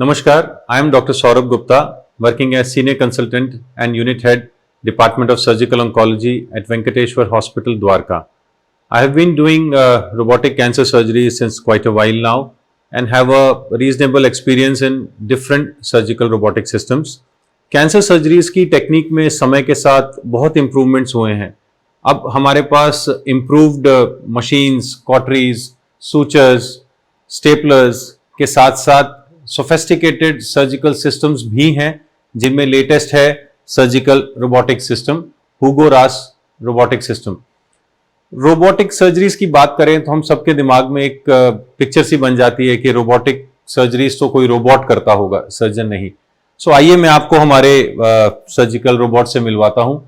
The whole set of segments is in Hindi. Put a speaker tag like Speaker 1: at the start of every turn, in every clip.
Speaker 1: Namaskar, I am Dr. Saurabh Gupta, working as Senior Consultant and Unit Head, Department of Surgical Oncology at Venkateshwar Hospital, Dwarka. I have been doing robotic cancer surgery since quite a while now and have a reasonable experience in different surgical robotic systems. Cancer surgeries की टेक्निक में समय के साथ बहुत इम्प्रूवमेंट्स हुए हैं. अब हमारे पास इम्प्रूव्ड मशीन्स, कॉटरीज, सूचर्स, स्टेपलर्स के साथ साथ सोफेस्टिकेटेड सर्जिकल सिस्टम्स भी हैं, जिनमें लेटेस्ट है सर्जिकल रोबोटिक सिस्टम हुगो रास रोबोटिक सिस्टम. रोबोटिक सर्जरीज की बात करें तो हम सबके दिमाग में एक पिक्चर सी बन जाती है कि रोबोटिक सर्जरीज तो कोई रोबोट करता होगा, सर्जन नहीं. सो आइए मैं आपको हमारे सर्जिकल रोबोट से मिलवाता हूं.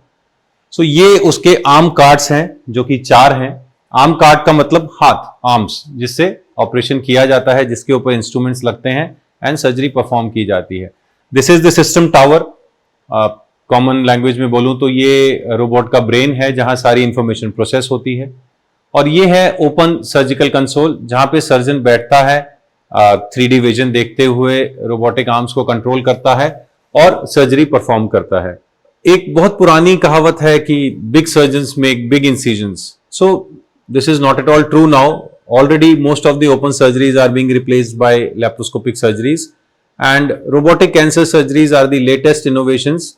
Speaker 1: सो ये उसके आर्म कार्ड्स हैं जो कि 4 हैं. आर्म कार्ड का मतलब हाथ, आर्म्स, जिससे ऑपरेशन किया जाता है, जिसके ऊपर इंस्ट्रूमेंट्स लगते हैं एंड सर्जरी परफॉर्म की जाती है. This is the system tower. Common language में बोलूं तो ये रोबोट का ब्रेन है जहां सारी इंफॉर्मेशन प्रोसेस होती है. और ये है ओपन सर्जिकल कंसोल जहां पे सर्जन बैठता है, 3D विजन देखते हुए रोबोटिक आर्म्स को कंट्रोल करता है और सर्जरी परफॉर्म करता है. एक बहुत पुरानी कहावत है कि big surgeons make big incisions. So this is not at all true now. Already most of the open surgeries are being replaced by laparoscopic surgeries and robotic cancer surgeries are the latest innovations.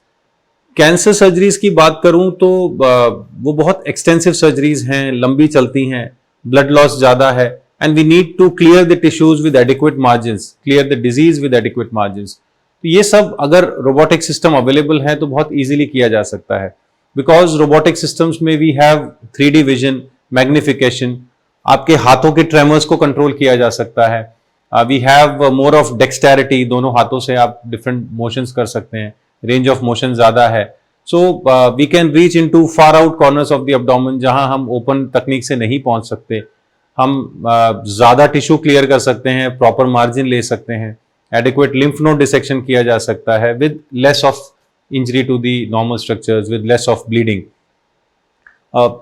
Speaker 1: Cancer surgeries की बात करूं तो वो बहुत एक्सटेंसिव सर्जरीज हैं, लंबी चलती हैं, ब्लड लॉस ज्यादा है and we need to clear the tissues with adequate margins, clear the disease with adequate margins. तो ये सब अगर रोबोटिक सिस्टम अवेलेबल है तो बहुत इजीली किया जा सकता है, बिकॉज रोबोटिक सिस्टम्स में we have 3D vision, magnification, आपके हाथों के ट्रेमर्स को कंट्रोल किया जा सकता है. We have more of dexterity, दोनों हाथों से आप डिफरेंट मोशंस कर सकते हैं, रेंज ऑफ मोशन ज्यादा है. So we can reach into far out corners of the abdomen जहां हम ओपन तकनीक से नहीं पहुंच सकते. हम ज्यादा टिश्यू क्लियर कर सकते हैं, प्रॉपर मार्जिन ले सकते हैं, एडिक्वेट लिम्फ नोड डिसेक्शन किया जा सकता है with less of injury to the normal structures, with less of bleeding.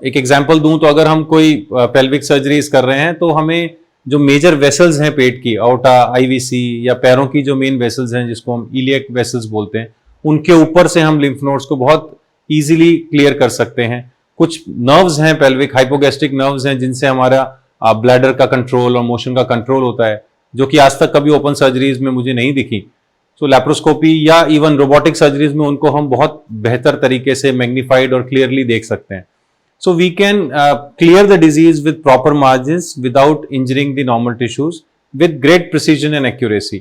Speaker 1: एक एग्जांपल दूं तो अगर हम कोई पेल्विक सर्जरीज कर रहे हैं तो हमें जो मेजर वेसल्स हैं पेट की, आउटा, आईवीसी या पैरों की जो मेन वेसल्स हैं जिसको हम इलियक वेसल्स बोलते हैं, उनके ऊपर से हम लिम्फ नोड्स को बहुत इजीली क्लियर कर सकते हैं. कुछ नर्व्स हैं, पेल्विक हाइपोगैस्ट्रिक नर्व्स हैं, जिनसे हमारा ब्लैडर का कंट्रोल और मोशन का कंट्रोल होता है, जो कि आज तक कभी ओपन सर्जरीज में मुझे नहीं दिखी. सो लैप्रोस्कोपी या इवन रोबोटिक सर्जरीज में उनको हम बहुत बेहतर तरीके से मैग्नीफाइड और क्लियरली देख सकते हैं. So we can clear the disease with proper margins without injuring the normal tissues with great precision and accuracy.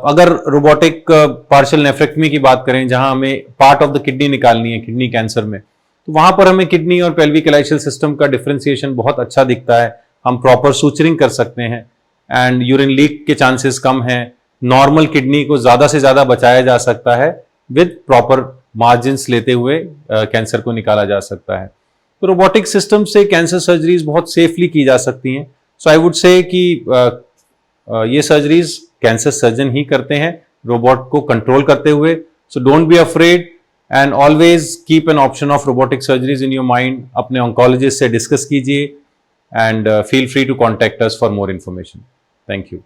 Speaker 1: अगर रोबोटिक पार्शियल नेफ्रेक्टमी की बात करें जहां हमें पार्ट ऑफ द किडनी निकालनी है किडनी कैंसर में, तो वहां पर हमें किडनी और पेल्विक एलाइशियल सिस्टम का डिफरेंशिएशन बहुत अच्छा दिखता है. हम प्रॉपर सूचरिंग कर सकते हैं एंड यूरिन लीक के चांसेस कम हैं. नॉर्मल किडनी को ज्यादा से ज्यादा बचाया जा सकता है विद प्रॉपर मार्जिन्स लेते हुए कैंसर को निकाला जा सकता है. तो रोबोटिक सिस्टम से कैंसर सर्जरीज बहुत सेफली की जा सकती हैं. सो आई वुड से कि ये सर्जरीज कैंसर सर्जन ही करते हैं रोबोट को कंट्रोल करते हुए. So don't be afraid and always keep an option of robotic surgeries in your mind. अपने ऑन्कोलॉजिस्ट से डिस्कस कीजिए and feel free to contact us for more information. Thank you.